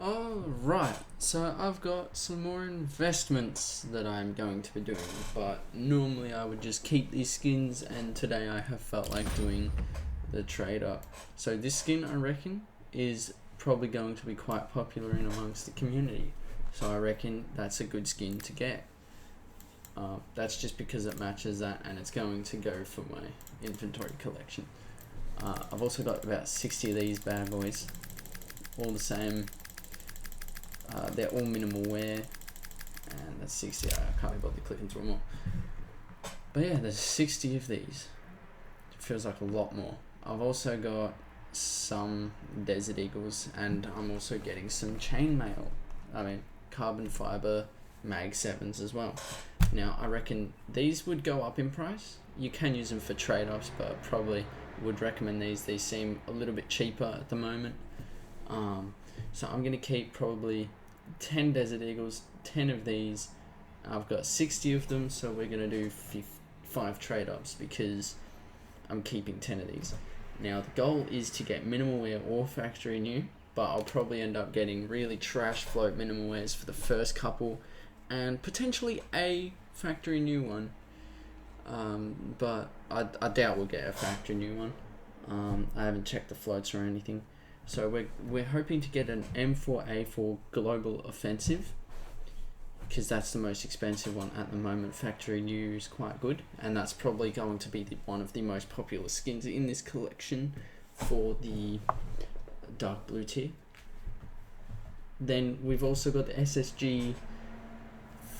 Right, so I've got some more investments that I'm going to be doing, but normally I would just keep these skins, and today I have felt like doing the trade up. So this skin, I reckon, is probably going to be quite popular in amongst the community, so I reckon that's a good skin to get. That's just because it matches that, and it's going to go for my inventory collection. I've also got about 60 of these bad boys, all the same. They're all minimal wear, and that's 60. I can't be bothered clicking through them all. But yeah, there's 60 of these. It feels like a lot more. I've also got some Desert Eagles, and I'm also getting some chainmail. Carbon fiber Mag 7s as well. Now, I reckon these would go up in price. You can use them for trade-offs, but probably would recommend these. These seem a little bit cheaper at the moment. So I'm going to keep probably 10 Desert Eagles, 10 of these. I've got 60 of them, so we're going to do 5 trade-ups because I'm keeping 10 of these. Now, the goal is to get minimal wear or factory new, but I'll probably end up getting really trash float minimal wears for the first couple and potentially a factory new one. But I doubt we'll get a factory new one. I haven't checked the floats or anything. So we're hoping to get an M4A4 Global Offensive, because that's the most expensive one at the moment. Factory new is quite good, and that's probably going to be one of the most popular skins in this collection for the dark blue tier. Then we've also got the SSG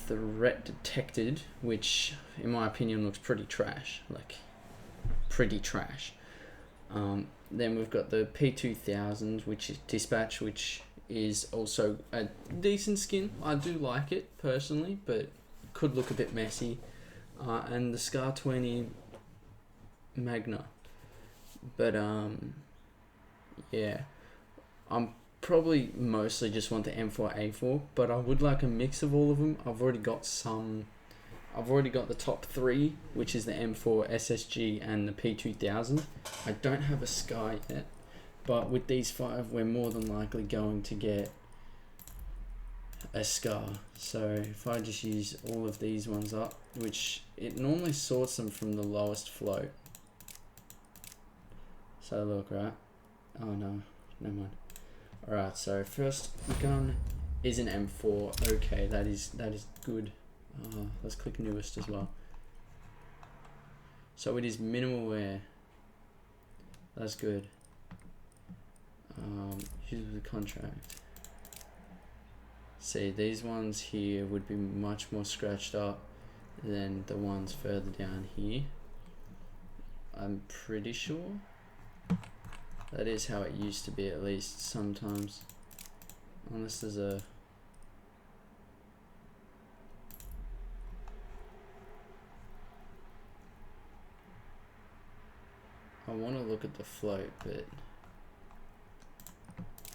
Threat Detected, which in my opinion looks pretty trash, then we've got the P2000, which is Dispatch, which is also a decent skin. I do like it personally, but could look a bit messy. And the Scar 20 Magna. But yeah, I'm probably mostly just want the M4A4, but I would like a mix of all of them. I've already got the top 3, which is the M4 SSG and the P2000. I don't have a Scar yet, but with these 5, we're more than likely going to get a Scar. So if I just use all of these ones up, which it normally sorts them from the lowest float. So look, right? Oh no, never mind. Alright, so first gun is an M4. Okay, that is good. Let's click newest as well. So it is minimal wear. That's good. Use the contract. See, these ones here would be much more scratched up than the ones further down here. I'm pretty sure. That is how it used to be, at least sometimes. Unless there's a... I want to look at the float, but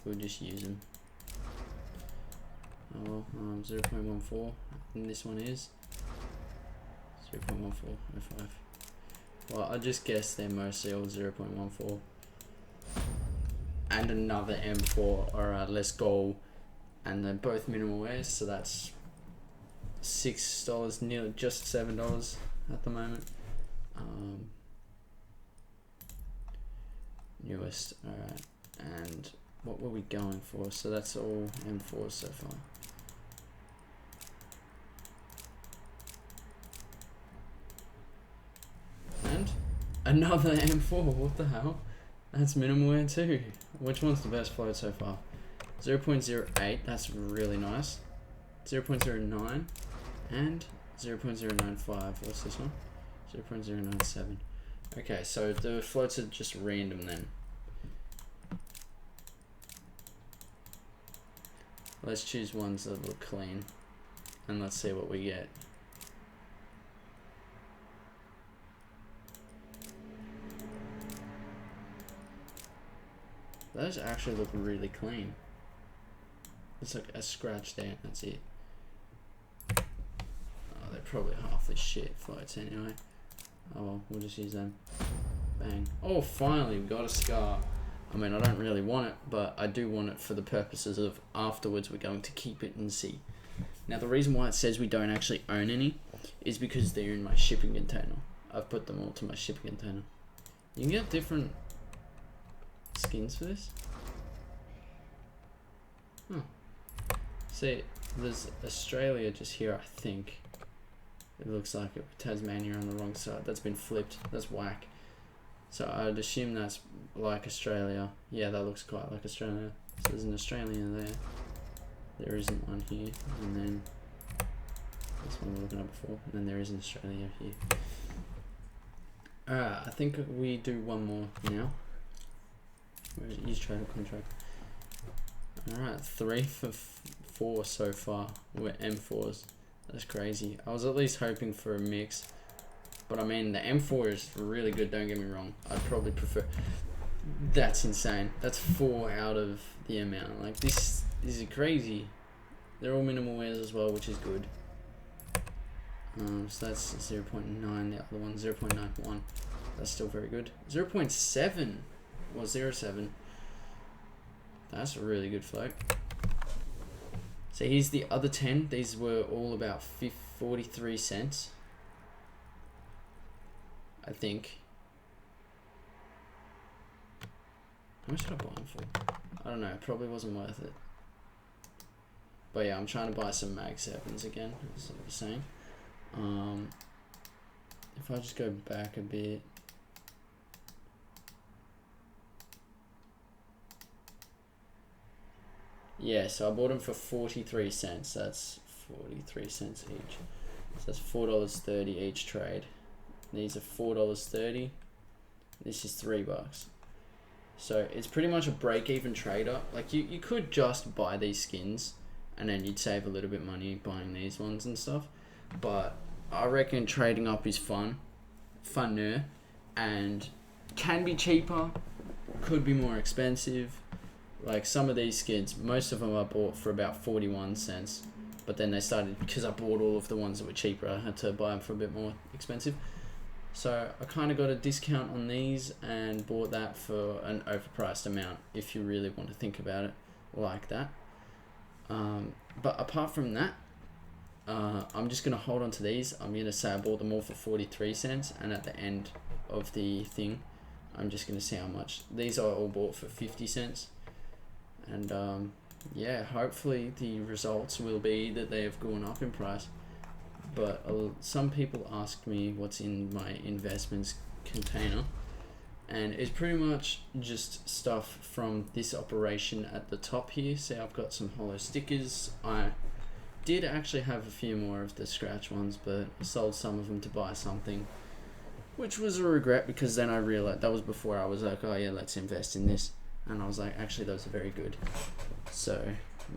we'll just use them. Oh well, 0.14, and this one is 0.1405. Well, I just guess they're mostly all 0.14. And another M4. Alright, let's go. And they're both minimal wear, so that's $6, nearly just $7 at the moment. Newest, alright. And what were we going for? So that's all M4s so far. And another M4, what the hell? That's minimal wear too. Which one's the best float so far? 0.08, that's really nice. 0.09 and 0.095. What's this one? 0.097. Okay, so the floats are just random then. Let's choose ones that look clean, and let's see what we get. Those actually look really clean. It's like a scratch there, that's it. Oh, they're probably half the shit floats anyway. Oh well, we'll just use them. Bang. Oh, finally we got a Scar. I mean, I don't really want it, but I do want it for the purposes of afterwards we're going to keep it and see. Now, the reason why it says we don't actually own any is because they're in my shipping container. I've put them all to my shipping container. You can get different skins for this. Oh. See, there's Australia just here, I think. It looks like it. Tasmania on the wrong side. That's been flipped. That's whack. So I'd assume that's like Australia. Yeah, that looks quite like Australia. So there's an Australia there. There isn't one here. And then this one we were looking at before. And then there is an Australia here. Alright, I think we do one more now. Use trader contract. Alright, 3 for 4 so far. We're M4s. That's crazy. I was at least hoping for a mix. But I mean, the M4 is really good, don't get me wrong. I'd probably prefer... That's insane. That's 4 out of the amount. Like, this is crazy. They're all minimal wears as well, which is good. So that's 0.9, the other one 0.91. That's still very good. 0.7 or 0.7. That's a really good float. So here's the other 10. These were all about 43 cents. I think. How much did I buy them for? I don't know. It probably wasn't worth it. But yeah, I'm trying to buy some Mag 7s again, as I was saying. If I just go back a bit. Yeah, so I bought them for 43 cents. That's 43 cents each. So that's $4.30 each trade. These are $4.30. This is $3. So it's pretty much a break-even trader. Like you could just buy these skins and then you'd save a little bit of money buying these ones and stuff. But I reckon trading up is funner, and can be cheaper, could be more expensive. Like some of these skins, most of them I bought for about 41 cents. But then they started, because I bought all of the ones that were cheaper, I had to buy them for a bit more expensive. So I kind of got a discount on these and bought that for an overpriced amount, if you really want to think about it like that. But apart from that, I'm just going to hold on to these. I'm going to say I bought them all for 43 cents, and at the end of the thing, I'm just going to see how much. These are all bought for 50 cents. And yeah, hopefully the results will be that they have gone up in price. But some people asked me what's in my investments container, and it's pretty much just stuff from this operation at the top here. See, I've got some hollow stickers. I did actually have a few more of the scratch ones, but I sold some of them to buy something, which was a regret, because then I realized that was before I was like, oh yeah, let's invest in this. And I was like, actually, those are very good. So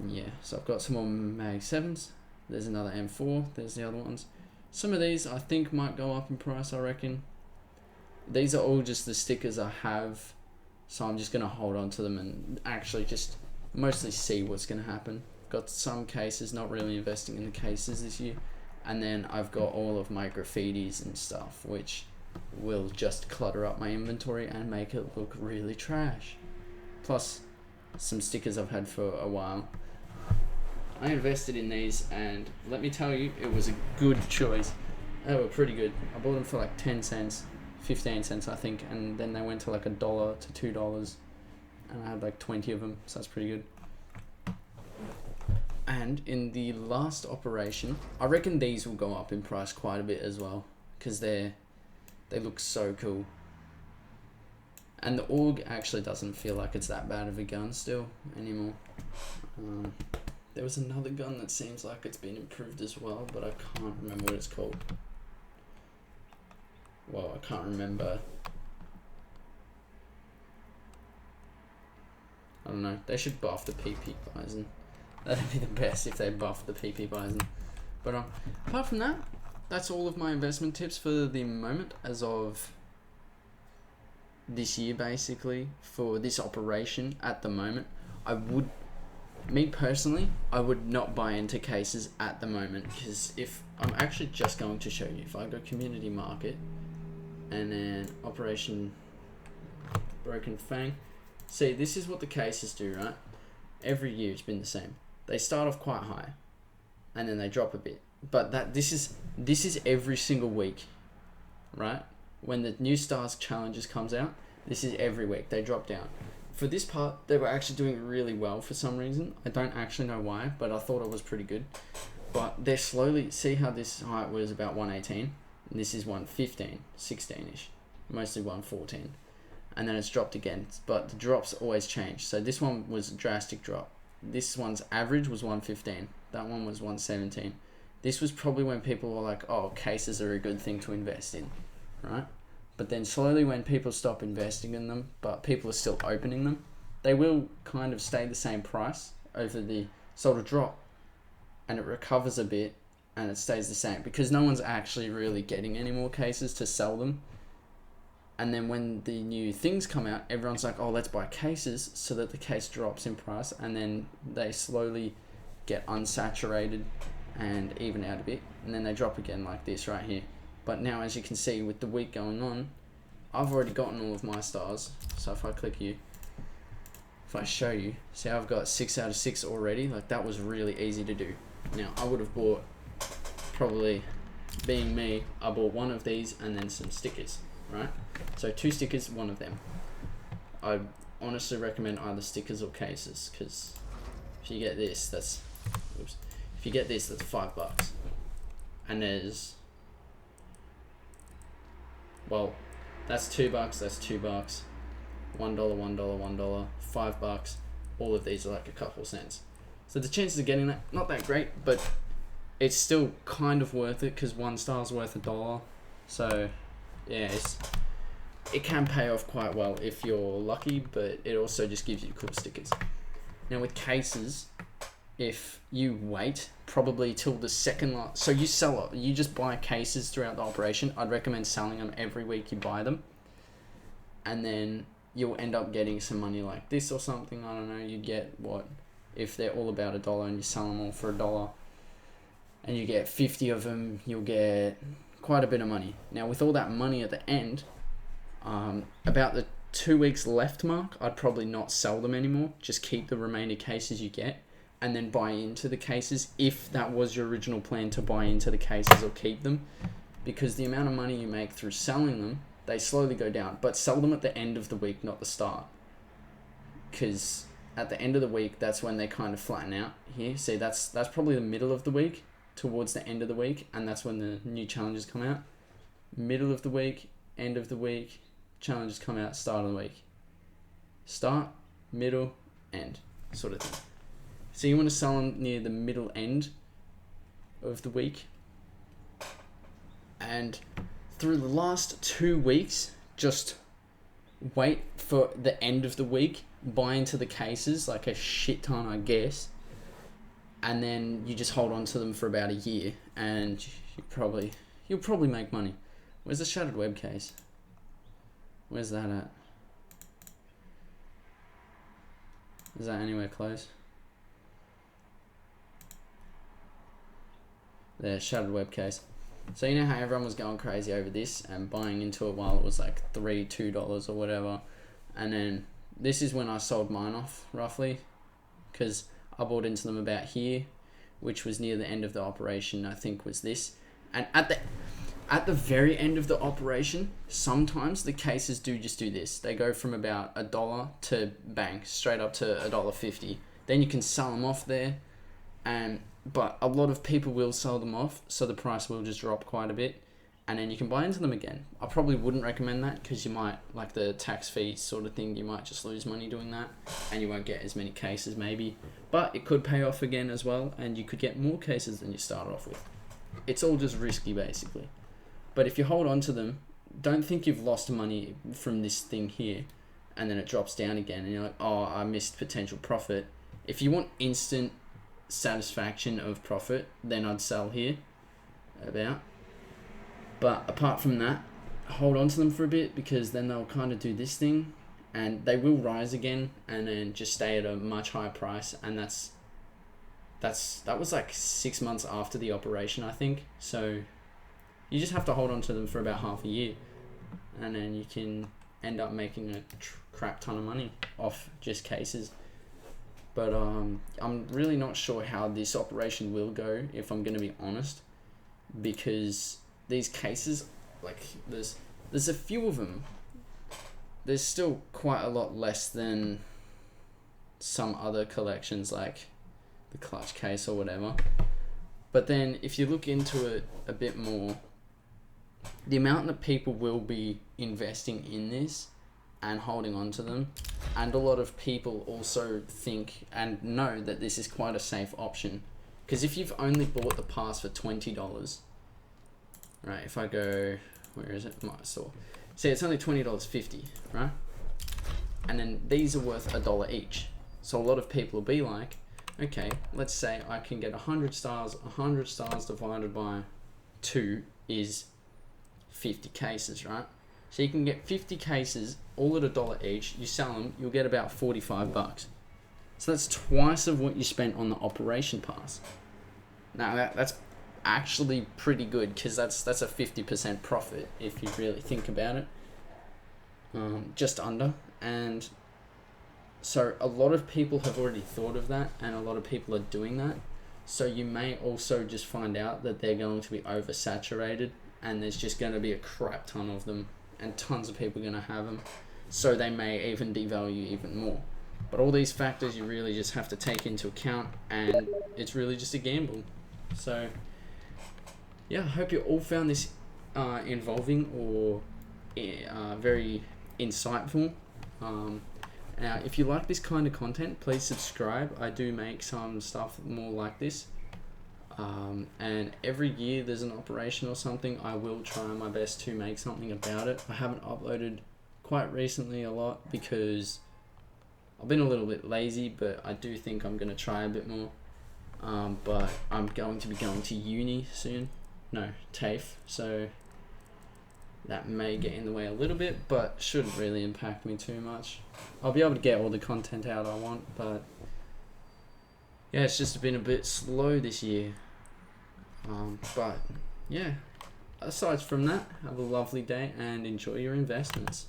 yeah, so I've got some more Mag 7s. There's another M4. There's the other ones. Some of these I think might go up in price, I reckon. These are all just the stickers I have. So I'm just going to hold on to them and actually just mostly see what's going to happen. Got some cases, not really investing in the cases this year. And then I've got all of my graffitis and stuff, which will just clutter up my inventory and make it look really trash. Plus some stickers I've had for a while. I invested in these, and let me tell you, it was a good choice. They were pretty good. I bought them for like 10 cents, 15 cents I think, and then they went to like $1 to $2, and I had like 20 of them, so that's pretty good. And in the last operation, I reckon these will go up in price quite a bit as well, because they look so cool. And the AUG actually doesn't feel like it's that bad of a gun still anymore. There was another gun that seems like it's been improved as well, but I can't remember what it's called. Well, I can't remember. I don't know. They should buff the PP Bison. That'd be the best if they buff the PP Bison. But apart from that, that's all of my investment tips for the moment as of this year, basically, for this operation at the moment. Me personally, I would not buy into cases at the moment, because if I'm actually just going to show you, if I go community market and then operation Broken Fang, See, this is what the cases do, right? Every year it's been the same. They start off quite high, and then they drop a bit. But this is every single week, right? When the new Stars Challenges comes out, this is every week. They drop down. For this part, they were actually doing really well for some reason. I don't actually know why, but I thought it was pretty good. But they're slowly... See how this height was about 118? And this is 115, 16-ish. Mostly 114. And then it's dropped again. But the drops always change. So this one was a drastic drop. This one's average was 115. That one was 117. This was probably when people were like, oh, cases are a good thing to invest in, right? But then slowly when people stop investing in them, but people are still opening them, they will kind of stay the same price over the sort of drop, and it recovers a bit and it stays the same because no one's actually really getting any more cases to sell them. And then when the new things come out, everyone's like, oh, let's buy cases so that the case drops in price, and then they slowly get unsaturated and even out a bit, and then they drop again like this right here. But now, as you can see, with the week going on, I've already gotten all of my stars. So if I click here, if I show you, see I've got 6 out of 6 already. Like, that was really easy to do. Now I would have bought, probably being me, I bought one of these and then some stickers, right? So 2 stickers, one of them. I honestly recommend either stickers or cases, because if you get this, that's, oops, if you get this, that's $5. And there's, well, that's $2, that's $2, $1, $1, $1, $5. All of these are like a couple cents. So the chances of getting that, not that great, but it's still kind of worth it because 1 star's worth $1. So yeah, it can pay off quite well if you're lucky, but it also just gives you cool stickers. Now with cases, if you wait probably till the second last, so you just buy cases throughout the operation. I'd recommend selling them every week you buy them, and then you'll end up getting some money like this or something. I don't know, you get what, if they're all about $1 and you sell them all for $1 and you get 50 of them, you'll get quite a bit of money. Now with all that money at the end, about the 2 weeks left mark, I'd probably not sell them anymore. Just keep the remaining cases you get and then buy into the cases if that was your original plan, to buy into the cases or keep them, because the amount of money you make through selling them, they slowly go down. But sell them at the end of the week, not the start, because at the end of the week, that's when they kind of flatten out here. See, that's probably the middle of the week, towards the end of the week, and that's when the new challenges come out. Middle of the week, end of the week, challenges come out, start of the week. Start, middle, end, sort of thing. So you want to sell them near the middle end of the week. And through the last 2 weeks, just wait for the end of the week, buy into the cases, like a shit ton, I guess. And then you just hold on to them for about a year, and you'll probably make money. Where's the Shattered Web case? Where's that at? Is that anywhere close? There, Shattered Web case. So you know how everyone was going crazy over this and buying into it while it was like $2 or whatever, and then this is when I sold mine off, roughly, because I bought into them about here, which was near the end of the operation, I think was this. And at the very end of the operation, sometimes the cases do just do this. They go from about $1 to bang, straight up to $1.50. Then you can sell them off there, but a lot of people will sell them off, so the price will just drop quite a bit, and then you can buy into them again. I probably wouldn't recommend that, because you might, like the tax fee sort of thing, you might just lose money doing that, and you won't get as many cases maybe. But it could pay off again as well, and you could get more cases than you started off with. It's all just risky, basically. But if you hold on to them, don't think you've lost money from this thing here, and then it drops down again, and you're like, oh, I missed potential profit. If you want instant satisfaction of profit, then I'd sell here, about. But apart from that, hold on to them for a bit, because then they'll kind of do this thing, and they will rise again, and then just stay at a much higher price. And that was like 6 months after the operation, I think. So you just have to hold on to them for about half a year, and then you can end up making a crap ton of money off just cases. But I'm really not sure how this operation will go, if I'm going to be honest, because these cases, like, there's a few of them. There's still quite a lot less than some other collections, like the clutch case or whatever. But then if you look into it a bit more, the amount that people will be investing in this and holding on to them, and a lot of people also think and know that this is quite a safe option, because if you've only bought the pass for $20, right, if I go, where is it, my store, see, it's only $20.50, right, and then these are worth $1 each. So a lot of people will be like, okay, let's say I can get 100 stars. 100 stars divided by 2 is 50 cases, right? So you can get 50 cases, all at $1 each. You sell them, you'll get about $45. So that's twice of what you spent on the operation pass. Now that's actually pretty good, because that's a 50% profit if you really think about it. Just under. And so a lot of people have already thought of that, and a lot of people are doing that. So you may also just find out that they're going to be oversaturated, and there's just going to be a crap ton of them, and tons of people are going to have them. So they may even devalue even more. But all these factors you really just have to take into account, and it's really just a gamble. So yeah, I hope you all found this involving or very insightful. Now, if you like this kind of content, please subscribe. I do make some stuff more like this. And every year there's an operation or something, I will try my best to make something about it. I haven't uploaded quite recently a lot because I've been a little bit lazy, but I do think I'm going to try a bit more. But I'm going to be going to uni soon. No, TAFE. So that may get in the way a little bit, but shouldn't really impact me too much. I'll be able to get all the content out I want, but yeah, it's just been a bit slow this year. But yeah, aside from that, have a lovely day and enjoy your investments.